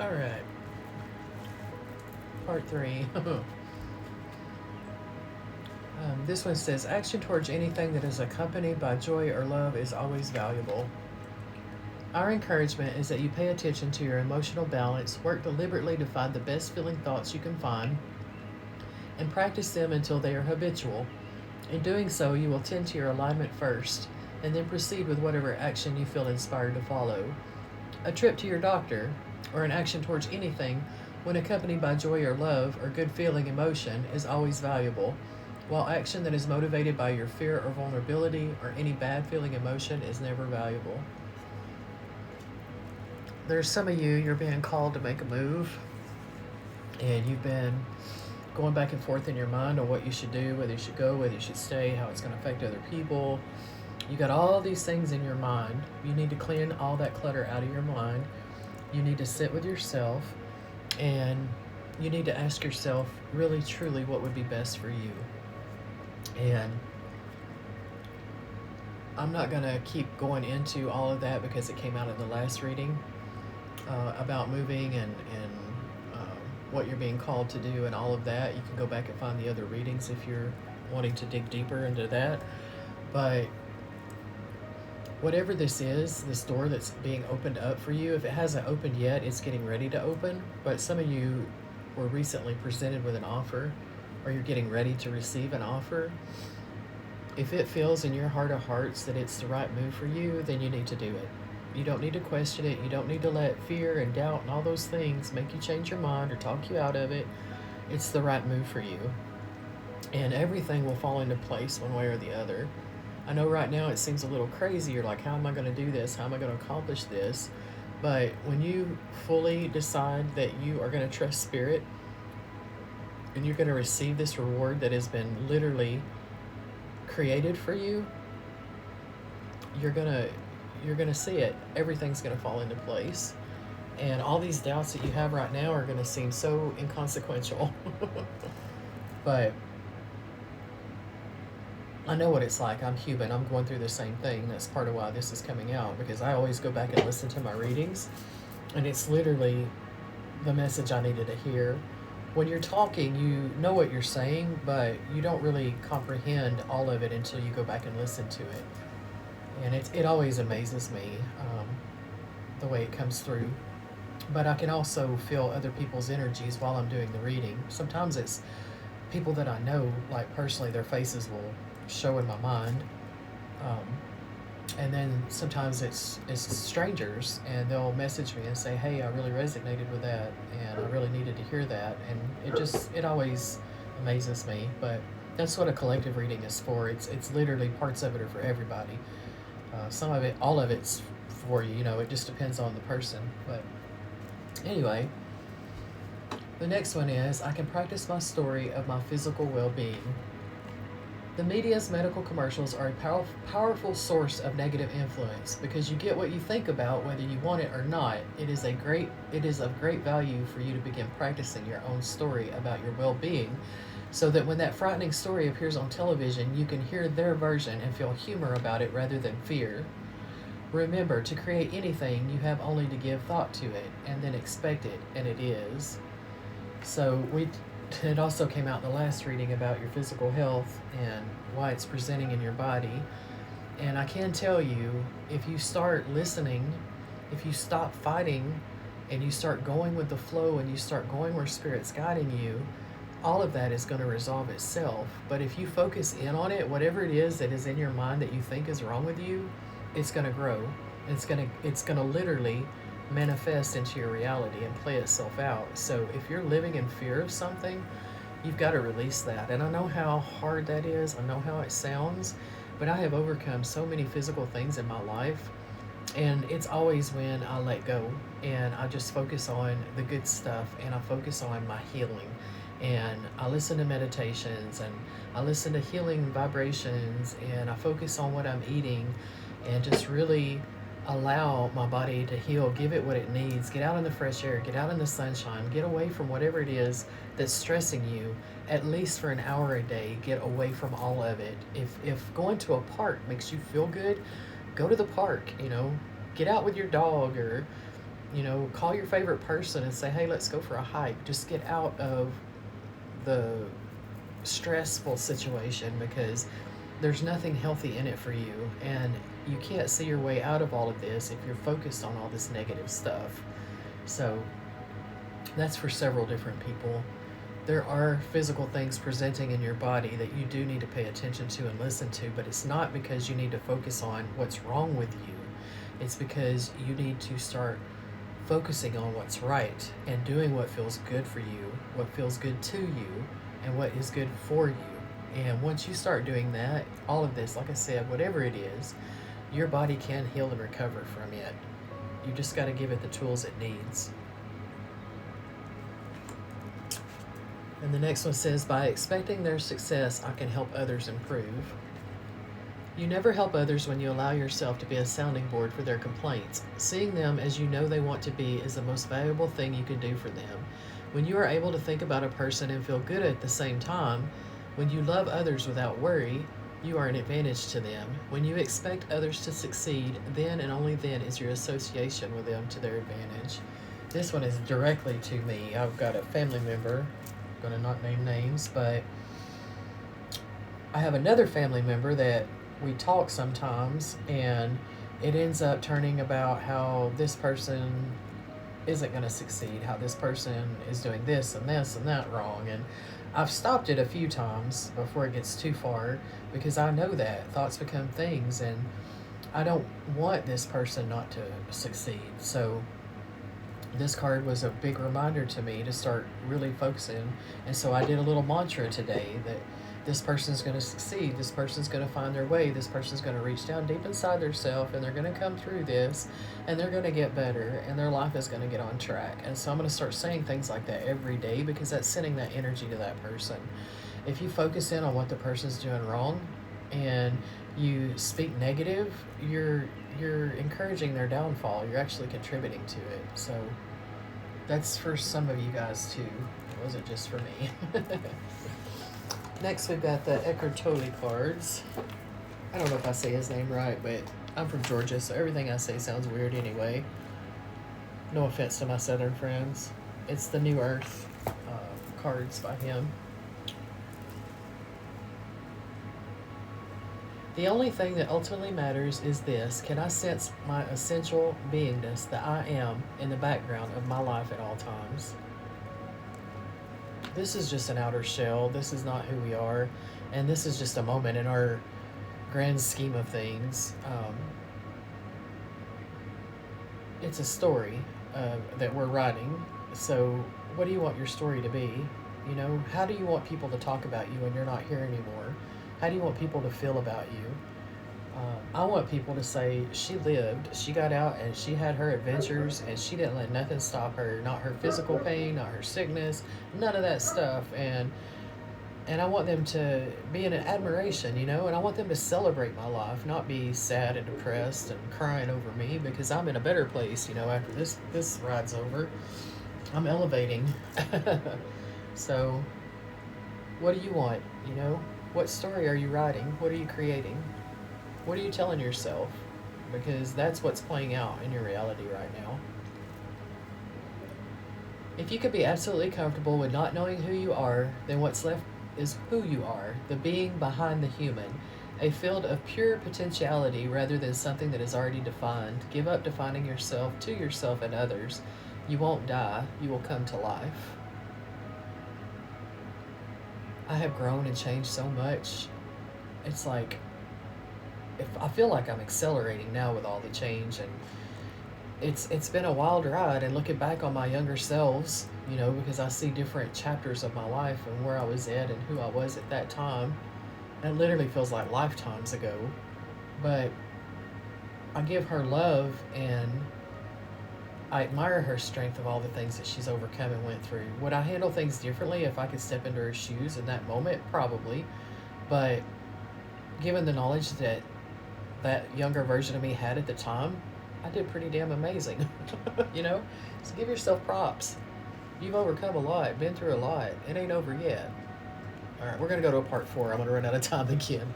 All right, part three. This one says action towards anything that is accompanied by joy or love is always valuable. Our encouragement is that you pay attention to your emotional balance, work deliberately to find the best feeling thoughts you can find, and practice them until they are habitual. In doing so, you will tend to your alignment first, and then proceed with whatever action you feel inspired to follow. A trip to your doctor, or an action towards anything, when accompanied by joy or love or good feeling emotion, is always valuable, while action that is motivated by your fear or vulnerability or any bad feeling emotion is never valuable. There's some of you, you're being called to make a move, and you've been going back and forth in your mind on what you should do, whether you should go, whether you should stay, how it's going to affect other people. You got all these things in your mind. You need to clean all that clutter out of your mind. You need to sit with yourself, and you need to ask yourself really truly what would be best for you. And I'm not going to keep going into all of that because it came out in the last reading about moving and um, what you're being called to do and all of that. You can go back and find the other readings if you're wanting to dig deeper into that. But whatever this is, this door that's being opened up for you, if it hasn't opened yet, it's getting ready to open. But some of you were recently presented with an offer, or you're getting ready to receive an offer. If it feels in your heart of hearts that it's the right move for you, then you need to do it. You don't need to question it. You don't need to let fear and doubt and all those things make you change your mind or talk you out of it. It's the right move for you. And everything will fall into place one way or the other. I know right now it seems a little crazy. You're like, how am I going to do this? How am I going to accomplish this? But when you fully decide that you are going to trust Spirit and you're going to receive this reward that has been literally created for you, you're gonna see it. Everything's gonna fall into place, and all these doubts that you have right now are gonna seem so inconsequential. But I know what it's like. I'm human. I'm going through the same thing. That's part of why this is coming out, because I always go back and listen to my readings, and it's literally the message I needed to hear. When you're talking, you know what you're saying, but you don't really comprehend all of it until you go back and listen to it. And it always amazes me the way it comes through. But I can also feel other people's energies while I'm doing the reading. Sometimes it's people that I know, like personally, their faces will show in my mind. Um, and then sometimes it's strangers, and they'll message me and say, hey, I really resonated with that, and I really needed to hear that. And it always amazes me. But that's what a collective reading is for. It's literally parts of it are for everybody. Some of it, all of it's for you. You know, it just depends on the person. But anyway, the next one is I can practice my story of my physical well-being. The media's medical commercials are a powerful source of negative influence because you get what you think about whether you want it or not. It is of great value for you to begin practicing your own story about your well-being, so that when that frightening story appears on television, you can hear their version and feel humor about it rather than fear. Remember, to create anything, you have only to give thought to it and then expect it, and it is. So it also came out in the last reading about your physical health and why it's presenting in your body. And I can tell you, if you start listening, if you stop fighting and you start going with the flow and you start going where Spirit's guiding you, all of that is going to resolve itself. But if you focus in on it, whatever it is that is in your mind that you think is wrong with you, it's going to grow. It's going to literally manifest into your reality and play itself out. So if you're living in fear of something, you've got to release that. And I know how hard that is. I know how it sounds, but I have overcome so many physical things in my life, and it's always when I let go and I just focus on the good stuff and I focus on my healing. And I listen to meditations and I listen to healing vibrations and I focus on what I'm eating and just really allow my body to heal, give it what it needs, get out in the fresh air, get out in the sunshine, get away from whatever it is that's stressing you, at least for an hour a day. Get away from all of it. If going to a park makes you feel good, go to the park, get out with your dog, or Call your favorite person and say, hey, let's go for a hike. Just get out of the stressful situation, because there's nothing healthy in it for you. And you can't see your way out of all of this if you're focused on all this negative stuff. So that's for several different people. There are physical things presenting in your body that you do need to pay attention to and listen to, but it's not because you need to focus on what's wrong with you. It's because you need to start focusing on what's right and doing what feels good for you, what feels good to you, and what is good for you. And once you start doing that, all of this, like I said, whatever it is, your body can heal and recover from it. You just got to give it the tools it needs. And the next one says, by expecting their success, I can help others improve. You never help others when you allow yourself to be a sounding board for their complaints. Seeing them as you know they want to be is the most valuable thing you can do for them. When you are able to think about a person and feel good at the same time, when you love others without worry, you are an advantage to them. When you expect others to succeed, then and only then is your association with them to their advantage. This one is directly to me. I've got a family member, I'm going to not name names, but I have another family member that we talk sometimes, and it ends up turning about how this person isn't going to succeed, how this person is doing this and that wrong. And I've stopped it a few times before it gets too far, because I know that thoughts become things, and I don't want this person not to succeed. So this card was a big reminder to me to start really focusing. And so I did a little mantra today that this person's going to succeed, this person's going to find their way, this person's going to reach down deep inside themselves, and they're going to come through this, and they're going to get better, and their life is going to get on track. And so I'm going to start saying things like that every day, because that's sending that energy to that person. If you focus in on what the person's doing wrong and you speak negative, you're encouraging their downfall. You're actually contributing to it. So that's for some of you guys too. It wasn't just for me. Next, we've got the Eckhart Tolle cards. I don't know if I say his name right, but I'm from Georgia, so everything I say sounds weird anyway. No offense to my southern friends. It's the New Earth cards by him. The only thing that ultimately matters is this: can I sense my essential beingness, that I am, in the background of my life at all times? This is just an outer shell. This is not who we are. And this is just a moment in our grand scheme of things. It's a story that we're writing. So what do you want your story to be? How do you want people to talk about you when you're not here anymore? How do you want people to feel about you? I want people to say, she lived, she got out, and she had her adventures, and she didn't let nothing stop her. Not her physical pain, not her sickness, none of that stuff. And I want them to be in an admiration, and I want them to celebrate my life, not be sad and depressed and crying over me, because I'm in a better place, after this ride's over. I'm elevating. So what do you want? What story are you writing? What are you creating? What are you telling yourself? Because that's what's playing out in your reality right now. If you could be absolutely comfortable with not knowing who you are, then what's left is who you are, the being behind the human, a field of pure potentiality rather than something that is already defined. Give up defining yourself to yourself and others. You won't die, you will come to life. I have grown and changed so much. It's like, I feel like I'm accelerating now with all the change, and it's been a wild ride. And looking back on my younger selves, because I see different chapters of my life and where I was at and who I was at that time, it literally feels like lifetimes ago. But I give her love, and I admire her strength of all the things that she's overcome and went through. Would I handle things differently if I could step into her shoes in that moment? Probably. But given the knowledge that younger version of me had at the time, I did pretty damn amazing. So give yourself props. You've overcome a lot, been through a lot. It ain't over yet. All right, we're going to go to a part 4. I'm going to run out of time again.